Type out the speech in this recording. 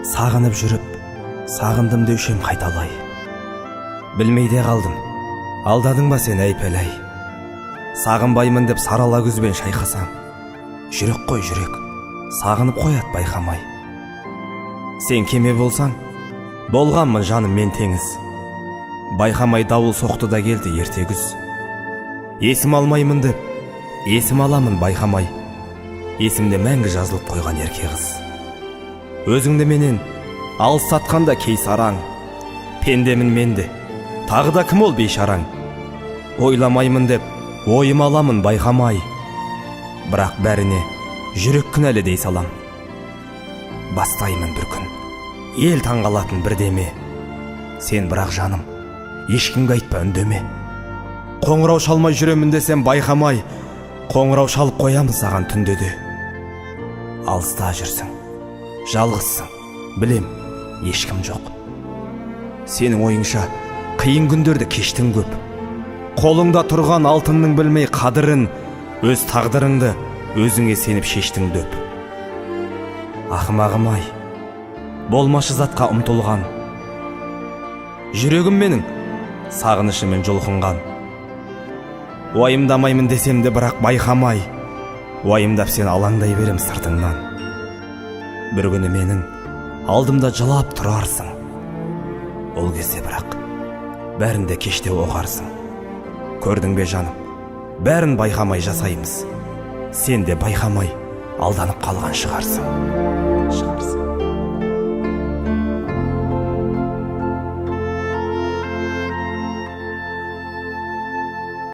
Сағынып жүріп, сағындым деушем қайталай. Білмейде қалдым, алдадың ба сен әйпелай. Сағынбаймын деп сарала күзбен шайқасам, жүрек қой жүрек, сағынып қоят байқамай. Сен кеме болсаң, болғанмын жаным мен теңіз. Байқамай дауыл соқты да келді ерте күз. Есім алмаймын деп, есім аламын байқамай. Есімде мәңгі жазылып қойған ерке қыз. Өзіңді менен алыстатқанда кей сараң. Пендемін менде, тағы да кім ол бейшараң. Ойламаймын деп, ойым аламын байқамай. Бірақ бәріне жүрек кінәлі дей салам. Бастаймын бір күн, ел таңғалатын бірдеме. Сен бірақ жаным, ешкімге айтпа үндеме. Қоңырау шалмай жүремін десем байқамай, қоңырау шалып қоямын саған түнде де. Алыста жүрсің, жалғызсың, білем, ешкім жоқ. Сенің ойыңша қиын күндерді кештің көп. Қолыңда тұрған алтынның білмей қадырын, өз тағдырыңды өзіңе сеніп шештің дөп. Ақымағым-ай, болмашы затқа ұмтылған. Жүрегім менің сағынышымен жұлқынған. Уайымдамаймын десем де бірақ байқамай, уайымдап сен алаңдай берем сыртыңнан. Бір күні менің алдымда жылап тұрарсың. Ол кезде бірақ бәрінде кеште оқарсың. Көрдің бе жаным, бәрін байқамай жасаймыз. Сен де байқамай алданып қалған шығарсың.